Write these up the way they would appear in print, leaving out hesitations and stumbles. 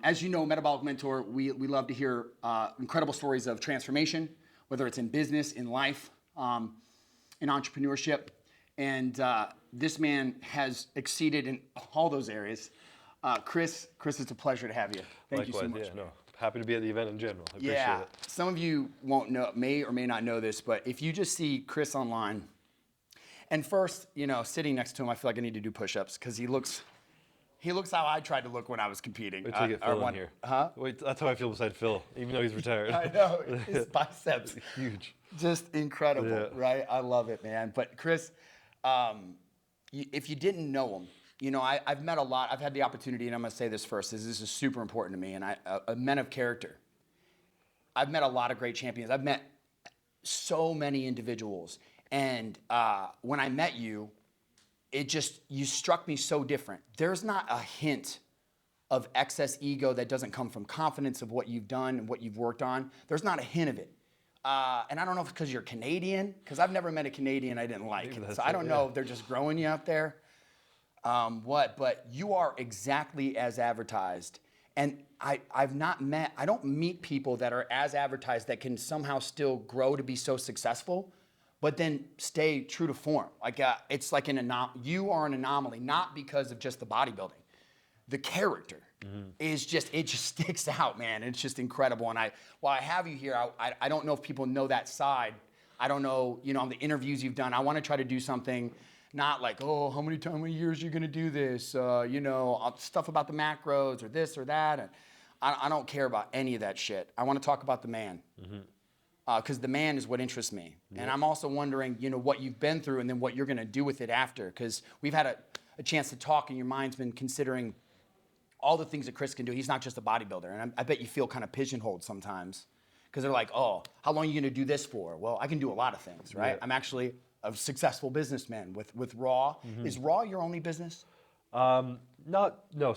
As you know, Metabolic Mentor, we love to hear incredible stories of transformation, whether it's in business, in life, in entrepreneurship. And this man has exceeded in all those areas. Chris, it's a pleasure to have you. Thank you so much. Yeah, no, happy to be at the event in general. I appreciate Yeah, it. some of you won't know, may or may not know this, but if you just see Chris online, and first, sitting next to him, I feel like I need to do push-ups because he looks how I tried to look when I was competing. Wait till you get Phil in here. Huh? Wait, that's how I feel beside Phil, even though he's retired. I know, his biceps. Huge. Just incredible, Yeah. right? I love it, man. But Chris, if you didn't know him, I've met a lot. I've had the opportunity, and I'm going to say this first. This is super important to me, and men of character. I've met a lot of great champions. I've met so many individuals. And when I met you, you struck me so different. There's not a hint of excess ego that doesn't come from confidence of what you've done and what you've worked on. There's not a hint of it. And I don't know if it's because you're Canadian, because I've never met a Canadian I didn't like. So I don't know if they're just growing you out there. But you are exactly as advertised. And I don't meet people that are as advertised that can somehow still grow to be so successful, but then stay true to form. It's like you are an anomaly, not because of just the bodybuilding. The character is it just sticks out, man. It's just incredible. And while I have you here, I don't know if people know that side. I don't know, on the interviews you've done, I want to try to do something not like, oh, how many years are you going to do this? Stuff about the macros or this or that. And I don't care about any of that shit. I want to talk about the man. Because the man is what interests me. Yep. And I'm also wondering, what you've been through and then what you're going to do with it after. Because we've had a chance to talk and your mind's been considering all the things that Chris can do. He's not just a bodybuilder. And I bet you feel kind of pigeonholed sometimes. Because they're like, oh, how long are you going to do this for? Well, I can do a lot of things, right? Yep. I'm actually a successful businessman with Raw. Is Raw your only business? No.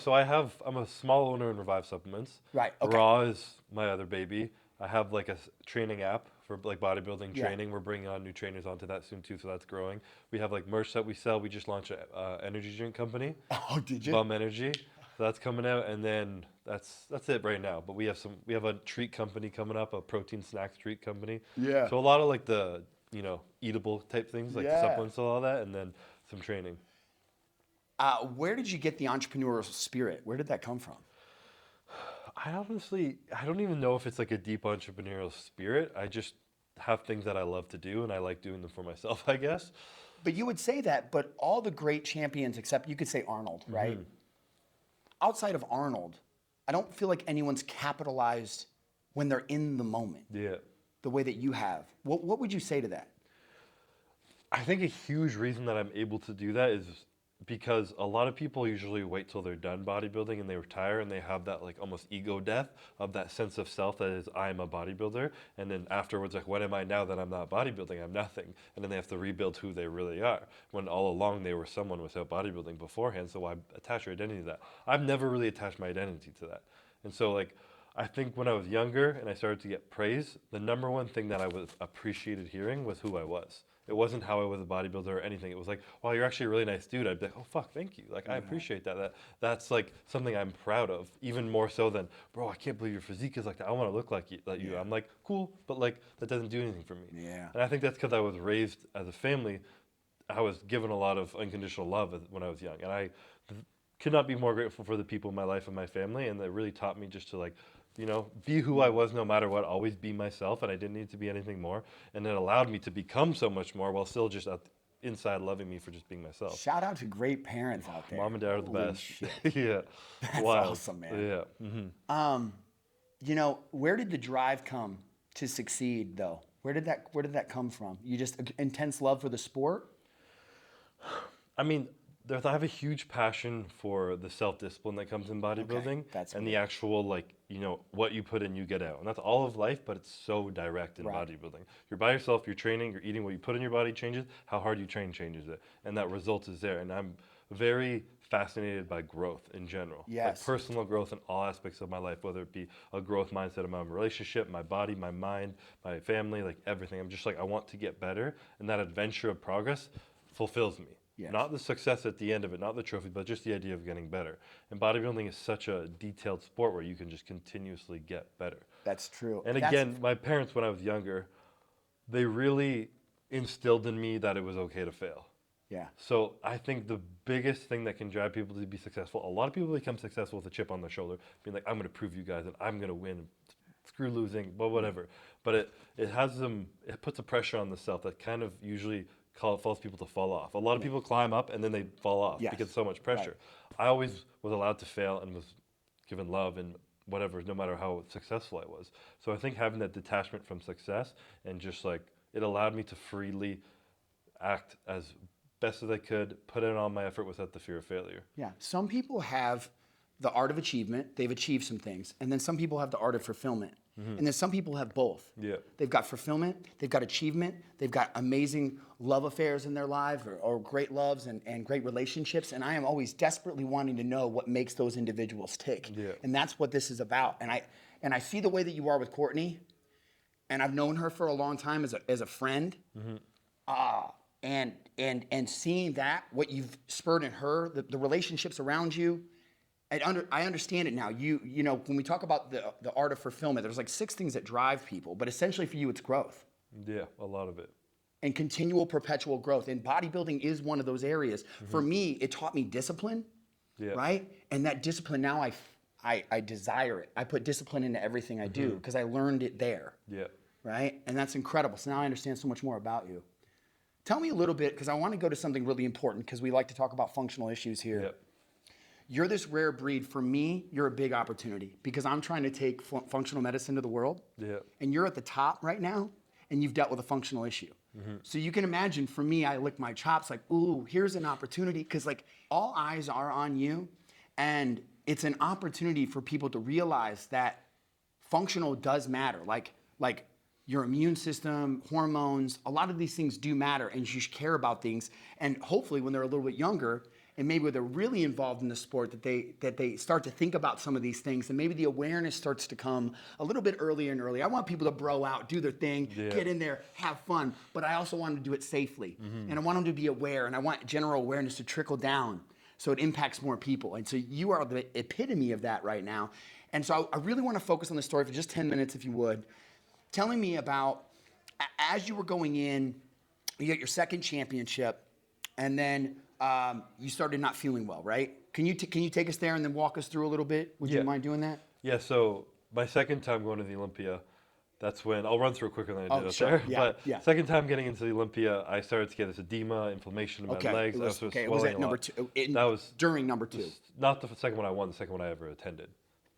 So I'm a small owner in Revive Supplements. Right, okay. Raw is my other baby. I have like a training app for like bodybuilding training. We're bringing on new trainers onto that soon too, so that's growing. We have like merch that we sell. We just launched an energy drink company. Oh, did you? Bum Energy. So that's coming out, and then that's it right now. But we have a treat company coming up, a protein snacks treat company. Yeah. So a lot of like the eatable type things like supplements and all that, and then some training. Where did you get the entrepreneurial spirit? Where did that come from? I don't even know if it's like a deep entrepreneurial spirit. I just have things that I love to do, and I like doing them for myself, I guess. But you would say that, but all the great champions, except you could say Arnold, right? Outside of Arnold, I don't feel like anyone's capitalized when they're in the moment. Yeah. The way that you have. What would you say to that? I think a huge reason that I'm able to do that is because a lot of people usually wait till they're done bodybuilding and they retire and they have that like almost ego death of that sense of self that is, I'm a bodybuilder. And then afterwards, like, what am I now that I'm not bodybuilding? I'm nothing. And then they have to rebuild who they really are. When all along they were someone without bodybuilding beforehand. So why attach your identity to that? I've never really attached my identity to that. And so like, I think when I was younger and I started to get praise, the number one thing that I was appreciated hearing was who I was. It wasn't how I was a bodybuilder or anything. It was like, wow, you're actually a really nice dude. I'd be like, oh, fuck, thank you. Like, I appreciate that. That's like something I'm proud of, even more so than, bro, I can't believe your physique is like that. I want to look like you. Yeah. I'm like, cool, but like, that doesn't do anything for me. Yeah. And I think that's because I was raised as a family. I was given a lot of unconditional love when I was young. And I could not be more grateful for the people in my life and my family. And that really taught me just to like, be who I was no matter what, always be myself, and I didn't need to be anything more. And it allowed me to become so much more while still just inside loving me for just being myself. Shout out to great parents out there. Mom and dad are the best. Shit. Yeah. That's Wild. awesome, man. Yeah. Where did the drive come to succeed, though? Where did that come from? You just intense love for the sport? I mean, I have a huge passion for the self-discipline that comes in bodybuilding, and the actual, like, what you put in, you get out. And that's all of life, but it's so direct in bodybuilding. You're by yourself, you're training, you're eating, what you put in your body changes, how hard you train changes it. And that result is there. And I'm very fascinated by growth in general. Yes. Like personal growth in all aspects of my life, whether it be a growth mindset of my relationship, my body, my mind, my family, like everything. I'm just like, I want to get better. And that adventure of progress fulfills me. Yes. Not the success at the end of it, not the trophy, but just the idea of getting better. And bodybuilding is such a detailed sport where you can just continuously get better. That's true. And again, my parents, when I was younger, they really instilled in me that it was okay to fail. Yeah. So I think the biggest thing that can drive people to be successful, a lot of people become successful with a chip on their shoulder, being like, I'm going to prove you guys and I'm going to win, screw losing, but whatever. But it puts a pressure on the self that kind of usually falls people to fall off. A lot of people climb up and then they fall off Yes. because so much pressure. Right. I always was allowed to fail and was given love and whatever, no matter how successful I was. So I think having that detachment from success and just like, it allowed me to freely act as best as I could, put in all my effort without the fear of failure. Yeah. Some people have the art of achievement. They've achieved some things. And then some people have the art of fulfillment. And then some people have both. Yeah. They've got fulfillment, they've got achievement, they've got amazing love affairs in their life or great loves and great relationships. And I am always desperately wanting to know what makes those individuals tick. Yeah. And that's what this is about. And I see the way that you are with Courtney, and I've known her for a long time as a friend. And seeing that, what you've spurred in her, the relationships around you, I understand it now. You know, when we talk about the art of fulfillment, there's like 6 things that drive people, but essentially for you, it's growth. Yeah, a lot of it. And continual, perpetual growth. And bodybuilding is one of those areas. For me, it taught me discipline, right? And that discipline, now I desire it. I put discipline into everything I do because I learned it there, right? And that's incredible. So now I understand so much more about you. Tell me a little bit, because I want to go to something really important, because we like to talk about functional issues here. You're this rare breed. For me, you're a big opportunity because I'm trying to take functional medicine to the world. And you're at the top right now, and you've dealt with a functional issue. So you can imagine, for me, I lick my chops like, ooh, here's an opportunity, because like all eyes are on you, and it's an opportunity for people to realize that functional does matter. Like your immune system, hormones, a lot of these things do matter, and you should care about things. And hopefully when they're a little bit younger, and maybe when they're really involved in the sport, that they start to think about some of these things, and maybe the awareness starts to come a little bit earlier and earlier. I want people to bro out, do their thing, get in there, have fun, but I also want them to do it safely. And I want them to be aware, and I want general awareness to trickle down so it impacts more people. And so you are the epitome of that right now. And so I really want to focus on the story for just 10 minutes, if you would. Telling me about, as you were going in, you got your second championship, and then you started not feeling well, right? Can you take us there and then walk us through a little bit? Would you mind doing that? Yeah, so my second time going to the Olympia, that's when, I'll run through it quicker than I did up there. But second time getting into the Olympia, I started to get this edema, inflammation in my legs. It was at number 2. That was during number 2. Not the second one I won, the second one I ever attended.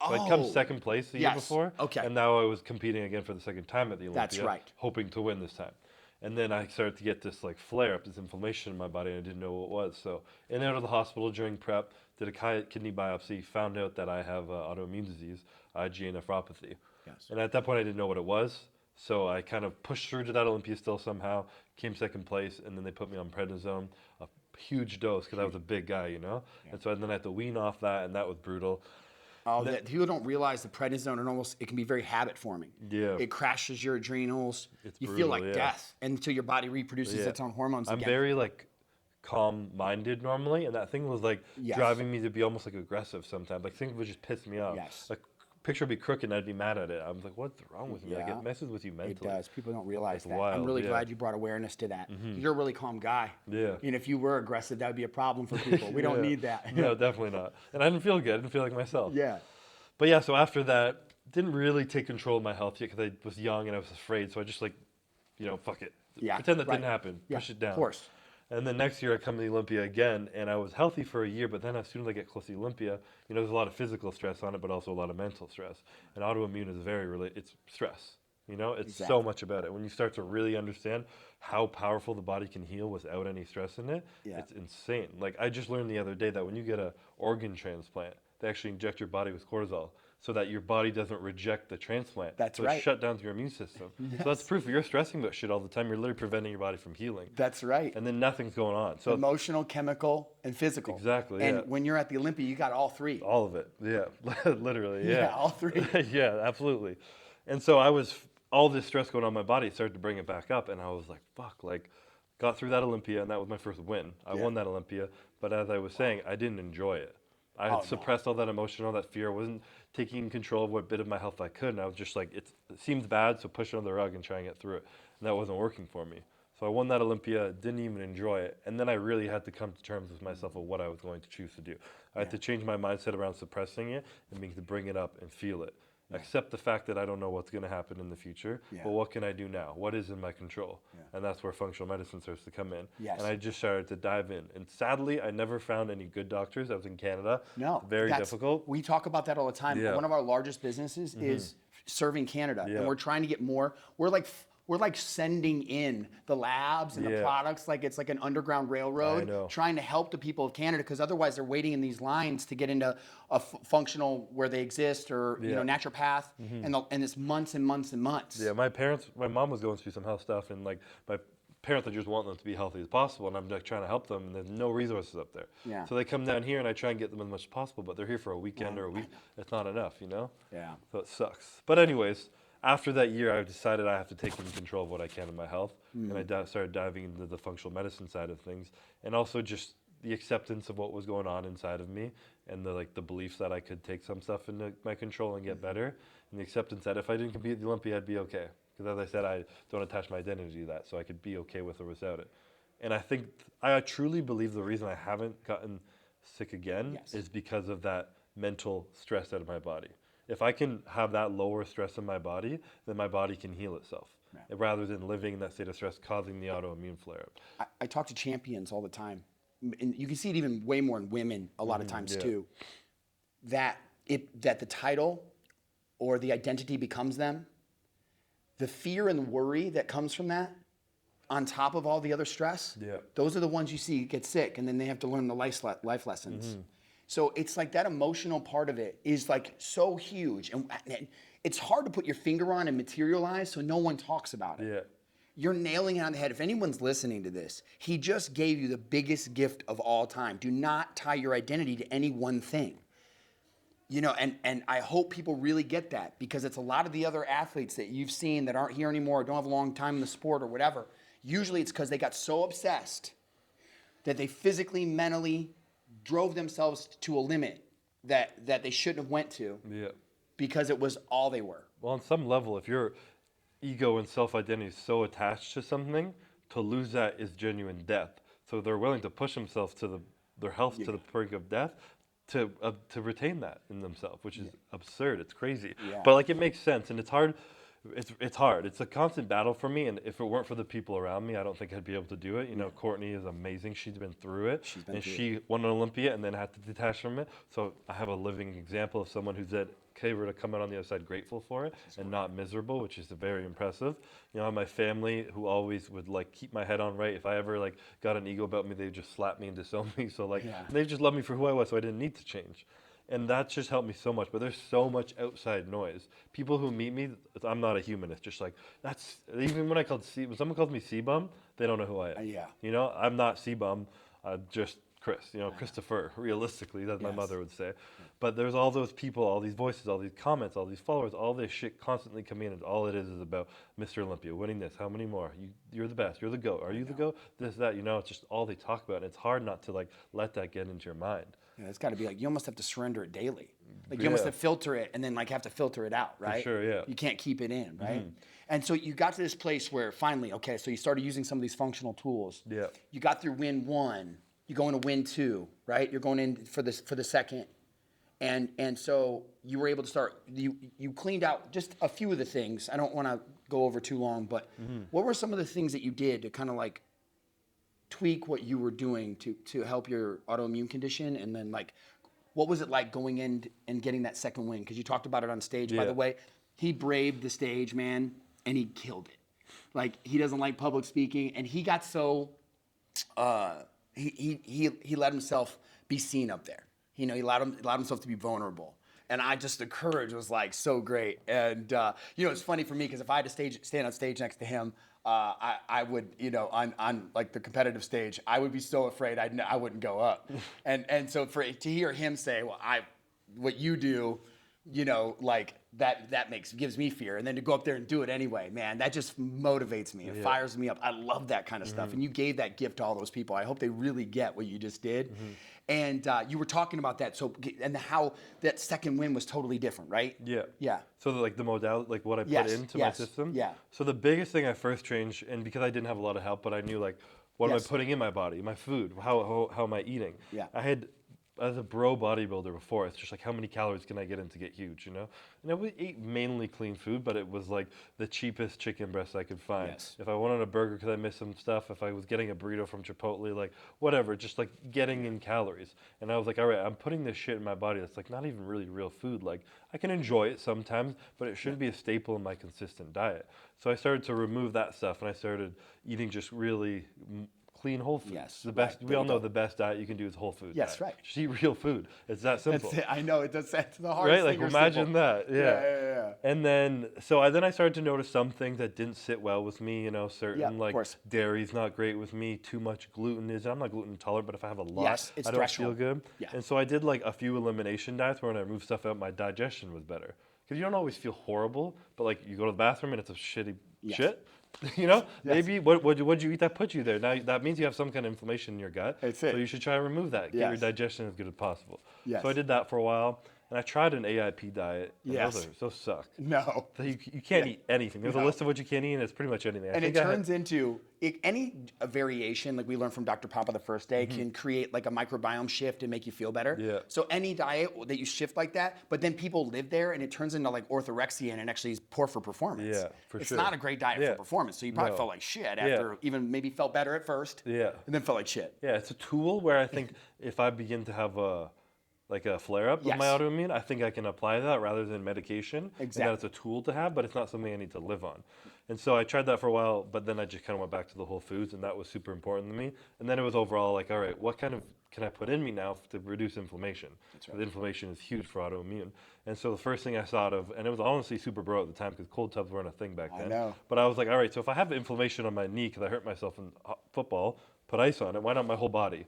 So I'd come second place the year before, and now I was competing again for the second time at the Olympia, That's right. hoping to win this time. And then I started to get this like flare up, this inflammation in my body, and I didn't know what it was. So in and out of the hospital during prep, did a kidney biopsy, found out that I have autoimmune disease, IgA nephropathy. And at that point, I didn't know what it was. So I kind of pushed through to that Olympia still somehow, came second place, and then they put me on prednisone, a huge dose because I was a big guy, you know? And so then I had to wean off that, and that was brutal. People don't realize the prednisone, it can be very habit forming. It crashes your adrenals. You feel like death until your body reproduces its own hormones again. I'm very like calm-minded normally, and that thing was like driving me to be almost like aggressive sometimes. Like things would just piss me off. Like picture would be crooked, and I'd be mad at it. I was like, what's wrong with me? Like it messes with you mentally. It does. People don't realize that. Wild, I'm really glad you brought awareness to that. You're a really calm guy. And if you were aggressive, that would be a problem for people. We don't need that. No, definitely not. And I didn't feel good. I didn't feel like myself. But yeah, so after that, didn't really take control of my health yet because I was young and I was afraid. So I just like, fuck it. Pretend that didn't happen. Push it down. Of course. And then next year I come to the Olympia again, and I was healthy for a year, but then as soon as I get close to the Olympia, there's a lot of physical stress on it, but also a lot of mental stress. And autoimmune is it's stress. It's so much about it. When you start to really understand how powerful the body can heal without any stress in it, it's insane. Like I just learned the other day that when you get an organ transplant, they actually inject your body with cortisol so that your body doesn't reject the transplant. That's so right. It shut down your immune system. So that's proof. If you're stressing about shit all the time, you're literally preventing your body from healing. That's right. And then nothing's going on. So emotional, chemical, and physical. Exactly. And when you're at the Olympia, you got all 3. All of it. Yeah. Literally. Yeah. All 3. Yeah, absolutely. And so all this stress going on in my body started to bring it back up, and I was like, fuck, like got through that Olympia, and that was my first win. I won that Olympia, but as I was saying, I didn't enjoy it. I had suppressed all that emotion, all that fear. I wasn't taking control of what bit of my health I could, and I was just like, it seems bad, so push it under the rug and try and get through it. And that wasn't working for me. So I won that Olympia, didn't even enjoy it, and then I really had to come to terms with myself of what I was going to choose to do. I had to change my mindset around suppressing it and being to bring it up and feel it. Accept the fact that I don't know what's going to happen in the future, but what can I do now? What is in my control? And that's where functional medicine starts to come in. Yes. And I just started to dive in. And sadly, I never found any good doctors. I was in Canada. No, Very difficult. We talk about that all the time. Yeah. One of our largest businesses is serving Canada, Yeah. and we're trying to get more. We're like sending in the labs and the products like it's like an underground railroad, I know. trying to help the people of Canada, because otherwise they're waiting in these lines to get into a functional where they exist, or you know, naturopath, and it's months and months and months. Yeah, my mom was going through some health stuff, and like my parents, I just want them to be healthy as possible, and I'm like trying to help them, and there's no resources up there. Yeah. So they come down here, and I try and get them as much as possible, but they're here for a weekend or a week. It's not enough, you know? Yeah. So it sucks. But anyways, after that year, I decided I have to take control of what I can in my health, and I started diving into the functional medicine side of things, and also just the acceptance of what was going on inside of me, and the beliefs that I could take some stuff into my control and get better, and the acceptance that if I didn't compete at the Olympia, I'd be okay. Because as I said, I don't attach my identity to that, so I could be okay with or without it. And I think I truly believe the reason I haven't gotten sick again is because of that mental stress out of my body. If I can have that lower stress in my body, then my body can heal itself, rather than living in that state of stress causing the autoimmune flare-up. I talk to champions all the time, and you can see it even way more in women a lot of times too. That the title or the identity becomes them. The fear and worry that comes from that, on top of all the other stress, those are the ones you see get sick, and then they have to learn the life lessons. So it's like that emotional part of it is like so huge, and it's hard to put your finger on and materialize, so no one talks about it. Yeah. You're nailing it on the head. If anyone's listening to this, he just gave you the biggest gift of all time. Do not tie your identity to any one thing. You know, and I hope people really get that, because it's a lot of the other athletes that you've seen that aren't here anymore, or don't have a long time in the sport or whatever. Usually it's because they got so obsessed that they physically, mentally drove themselves to a limit that they shouldn't have went to, because it was all they were. Well, on some level, if your ego and self-identity is so attached to something, to lose that is genuine death. So they're willing to push themselves to their health to the brink of death to retain that in themselves, which is absurd. It's crazy. But like, it makes sense, and it's hard. It's hard. It's a constant battle for me, and if it weren't for the people around me, I don't think I'd be able to do it. You know, Courtney is amazing. She's been through it, she won an Olympia and then had to detach from it. So I have a living example of someone who's able to come out on the other side grateful for it and not miserable, which is very impressive. You know, my family, who always would like keep my head on right. If I ever like got an ego about me, they'd just slap me and disown me. So like, they just loved me for who I was, so I didn't need to change. And that just helped me so much. But there's so much outside noise. People who meet me, I'm not a human. It's just like, that's, even when when someone calls me C-Bum, they don't know who I am. You know, I'm not C-Bum, just Chris, you know, Christopher, realistically, that's my mother would say. But there's all those people, all these voices, all these comments, all these followers, all this shit constantly coming in, and all it is about Mr. Olympia, winning this, how many more? You're the best, you're the GOAT, are you the GOAT? This, that, you know, it's just all they talk about, and it's hard not to like let that get into your mind. Yeah, it's got to be like, you almost have to surrender it daily. Like you almost have to filter it, and then like have to filter it out, right? For sure, yeah. You can't keep it in, right? And so you got to this place where finally, okay, so you started using some of these functional tools. Yeah. You got through win 1. You go into win 2, right? You're going in for the second. And so you were able to start, you cleaned out just a few of the things. I don't want to go over too long, but what were some of the things that you did to kind of like tweak what you were doing to help your autoimmune condition? And then like, what was it like going in and getting that second win? Because you talked about it on stage, by the way. He braved the stage, man, and he killed it. Like, he doesn't like public speaking, and he got so, he let himself be seen up there. You know, he allowed himself to be vulnerable. And the courage was like so great. And, you know, it's funny for me because if I had to stand on stage next to him, I would, you know, on like the competitive stage, I would be so afraid I wouldn't go up. And so to hear him say, well, what you do you know, like that gives me fear. And then to go up there and do it anyway, man, that just motivates me. It fires me up. I love that kind of stuff. And you gave that gift to all those people. I hope they really get what you just did. And you were talking about that. So, and how that second win was totally different, right? Yeah. Yeah. So like the modality, like what I put Yes, into yes, my system. yeah. So the biggest thing I first changed, and because I didn't have a lot of help, but I knew like, what am I Yes. putting in my body, my food, how am I eating? Yeah. I had, as a bro bodybuilder before, it's just like, how many calories can I get in to get huge, you know? And we ate mainly clean food, but it was like the cheapest chicken breast I could find. Yes. If I wanted a burger because I missed some stuff, if I was getting a burrito from Chipotle, like whatever, just like getting in calories. And I was like, all right, I'm putting this shit in my body that's like not even really real food. Like I can enjoy it sometimes, but it shouldn't be a staple in my consistent diet. So I started to remove that stuff, and I started eating just really clean whole foods. Yes, The best. right, We all there know you go. the best diet you can do is whole food. Yes, diet. right. Just eat real food. It's that simple. That's it. I know it does. That's the Right? hardest Like thing. imagine that. Yeah. Yeah. And then I started to notice some things that didn't sit well with me. You know, certain Yeah, of like course. dairy's not great with me. Too much gluten is. I'm not gluten intolerant, but if I have a lot, Yes, it's I don't threshold. feel good. Yeah. And so I did like a few elimination diets where when I removed stuff out, my digestion was better. Because you don't always feel horrible, but like you go to the bathroom and it's a shitty Yes. shit. You know, Yes. maybe what'd you eat that put you there? Now that means you have some kind of inflammation in your gut. That's So it. you should try to remove that. Get your Yes. digestion as good as possible. Yes. So I did that for a while, and I tried an AIP diet. And Yes. those suck. No. So you can't eat anything. There's a No. list of what you can't eat, and it's pretty much anything. And it turns into any variation, like we learned from Dr. Papa the first day, can create like a microbiome shift and make you feel better. Yeah. So any diet that you shift like that, but then people live there and it turns into like orthorexia and it actually is poor for performance. Yeah, for it's sure. not a great diet Yeah. for performance. So you probably No. felt like shit after even maybe felt better at first. Yeah. And then felt like shit. Yeah, it's a tool where I think if I begin to have a flare-up of my Yes. autoimmune, I think I can apply that rather than medication. And Exactly. that it's a tool to have, but it's not something I need to live on. And so I tried that for a while, but then I just kind of went back to the whole foods, and that was super important to me. And then it was overall like, all right, what kind of can I put in me now to reduce inflammation? That's right. Because inflammation is huge for autoimmune. And so the first thing I thought of, and it was honestly super bro at the time because cold tubs weren't a thing back then. know. But I was like, all right, so if I have inflammation on my knee because I hurt myself in football, put ice on it. Why not my whole body?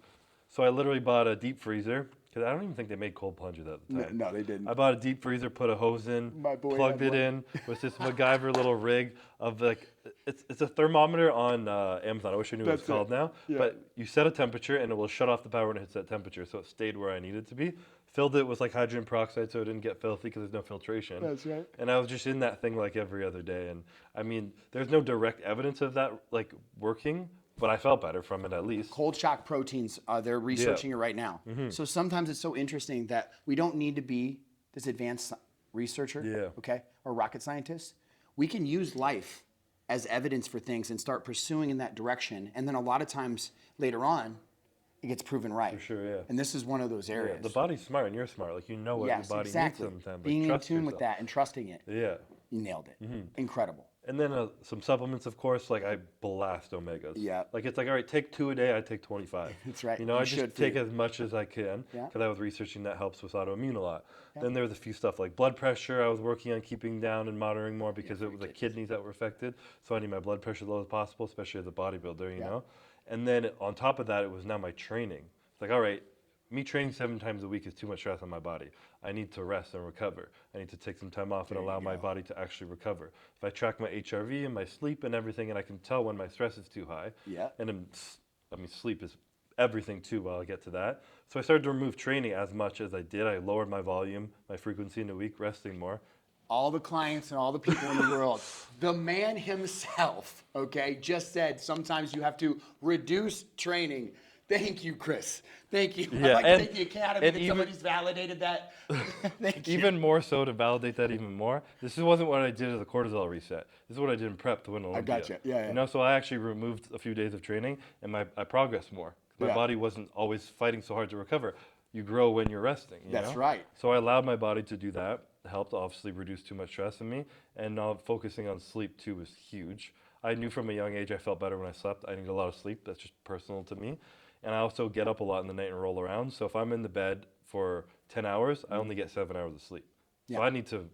So I literally bought a deep freezer because I don't even think they made cold plungers at the time. No, they didn't. I bought a deep freezer, put a hose in, My boy plugged had it in with this MacGyver little rig of like, it's a thermometer on Amazon. I wish I knew what it's That's it. called now. Yeah. But you set a temperature and it will shut off the power when it hits that temperature. So it stayed where I needed to be. Filled it with like hydrogen peroxide so it didn't get filthy because there's no filtration. That's right. And I was just in that thing like every other day. And I mean, there's no direct evidence of that like working, but I felt better from it at least. Cold shock proteins, they're researching it right now. So sometimes it's so interesting that we don't need to be this advanced researcher, okay, or rocket scientist. We can use life as evidence for things and start pursuing in that direction. And then a lot of times later on, it gets proven right. For sure, yeah. And this is one of those Yeah, areas. the body's smart and you're smart. Like you know what Yes, your body exactly. needs sometimes. Like, Being in trust tune with yourself. that and trusting it, Yeah. you nailed it. Incredible. And then some supplements, of course, like I blast omegas. Yeah. Like it's like, all right, take 2 a day, I take 25. That's right. You know, You I just should, take too. as much as I can Yeah. because I was researching that helps with autoimmune a lot. Then there was a few stuff like blood pressure I was working on keeping down and monitoring more because it was the kidneys that were affected. So I need my blood pressure as low as possible, especially as a bodybuilder, you know? And then on top of that, it was now my training. It's like, all right, me training 7 times a week is too much stress on my body. I need to rest and recover. I need to take some time off and allow my body to actually recover. If I track my HRV and my sleep and everything, and I can tell when my stress is too high, and sleep is everything too while I get to that. So I started to remove training as much as I did. I lowered my volume, my frequency in a week, resting more. All the clients and all the people in the world. The man himself, okay, just said sometimes you have to reduce training. Thank you, Chris. Thank you. Yeah, I'd like to and- thank the Academy and that even- somebody's validated that. Thank you. Even more so to validate that even more, this wasn't what I did as a cortisol reset. This is what I did in prep to win Olympia. gotcha. Yeah. You know, so I actually removed a few days of training and I progressed more. My Yeah. body wasn't always fighting so hard to recover. You grow when you're resting. You That's know? right. So I allowed my body to do that. It helped obviously reduce too much stress in me. And now focusing on sleep too was huge. I knew from a young age I felt better when I slept. I need a lot of sleep. That's just personal to me. And I also get up a lot in the night and roll around. So if I'm in the bed for 10 hours, I only get 7 hours of sleep. Yeah. So I need to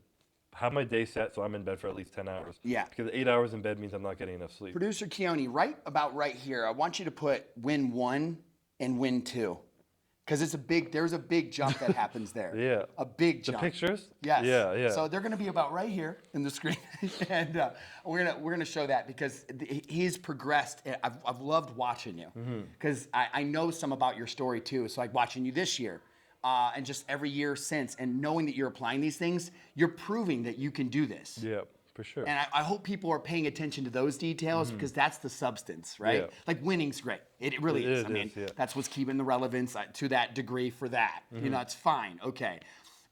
have my day set so I'm in bed for at least 10 hours. Yeah. Because 8 hours in bed means I'm not getting enough sleep. Producer Keone, right about right here, I want you to put win 1 and win 2. Because there's a big jump that happens there. Yeah. A big The jump. pictures? Yes. Yeah, yeah. So they're going to be about right here in the screen, and we're gonna show that because he's progressed. I've loved watching you because I know some about your story too. So like watching you this year, and just every year since, and knowing that you're applying these things, you're proving that you can do this. Yeah, for sure. And I hope people are paying attention to those details because that's the substance, right? Yeah. Like winning's great. It really is. I mean, that's what's keeping the relevance to that degree for that. You know, it's fine. Okay.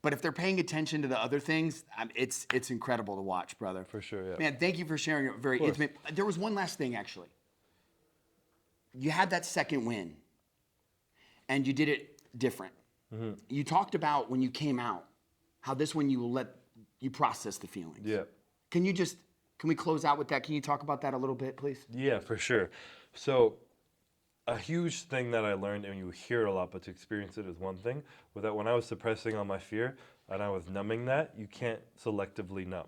But if they're paying attention to the other things, it's incredible to watch, brother. For sure, yeah. Man, thank you for sharing it. Very intimate. There was one last thing, actually. You had that second win, and you did it different. You talked about when you came out, how this one you process the feelings. Yeah. Can we close out with that? Can you talk about that a little bit, please? Yeah, for sure. So a huge thing that I learned, and you hear it a lot, but to experience it is one thing, was that when I was suppressing all my fear and I was numbing that, you can't selectively numb.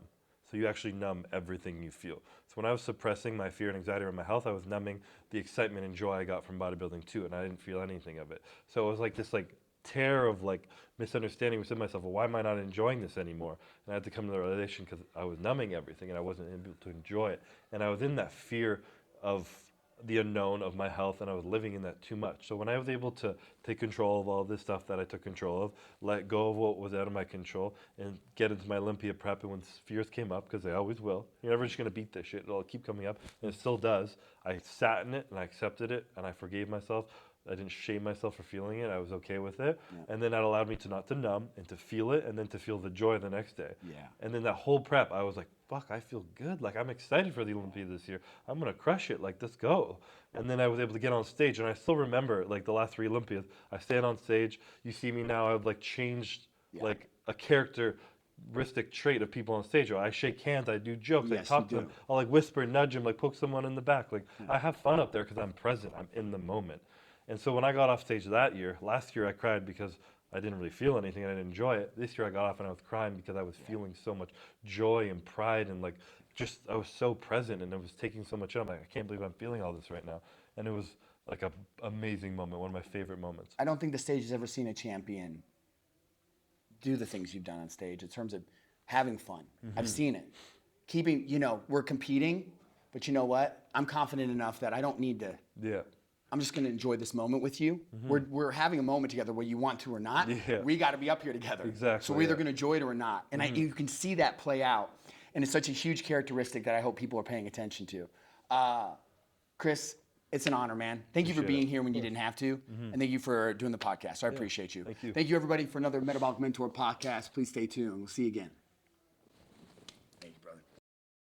So you actually numb everything you feel. So when I was suppressing my fear and anxiety around my health, I was numbing the excitement and joy I got from bodybuilding too, and I didn't feel anything of it. So it was like this tear of misunderstanding within myself. Well, why am I not enjoying this anymore? And I had to come to the realization because I was numbing everything and I wasn't able to enjoy it. And I was in that fear of the unknown of my health, and I was living in that too much. So when I was able to take control of all this stuff that I took control of, let go of what was out of my control, and get into my Olympia prep, and when fears came up, because they always will, you're never just going to beat this shit. It'll keep coming up, and it still does. I sat in it, and I accepted it, and I forgave myself. I didn't shame myself for feeling it. I was okay with it. Yeah. And then that allowed me to not to numb and to feel it, and then to feel the joy the next day. Yeah. And then that whole prep, I was like, fuck, I feel good. Like, I'm excited for the Olympia this year. I'm going to crush it. Like, let's go. And then I was able to get on stage, and I still remember, the last 3 Olympias, I stand on stage. You see me now, I've, changed, a characteristic trait of people on stage. I shake hands, I do jokes, I talk to them. I'll, whisper, nudge them, poke someone in the back. I have fun up there because I'm present. I'm in the moment. And so when I got off stage last year I cried because I didn't really feel anything and I didn't enjoy it. This year I got off and I was crying because I was feeling so much joy and pride and I was so present and it was taking so much in. I'm like, I can't believe I'm feeling all this right now. And it was an amazing moment, one of my favorite moments. I don't think the stage has ever seen a champion do the things you've done on stage in terms of having fun. I've seen it. Keeping, we're competing, but you know what? I'm confident enough that I don't need to. Yeah. I'm just going to enjoy this moment with you. We're having a moment together whether you want to or not. Yeah. We got to be up here together. Exactly. So we're either going to enjoy it or not. And you can see that play out. And it's such a huge characteristic that I hope people are paying attention to. Chris, it's an honor, man. Thank you for being here when you didn't have to. And thank you for doing the podcast. I appreciate you. Thank you. Thank you, everybody, for another Metabolic Mentor podcast. Please stay tuned. We'll see you again.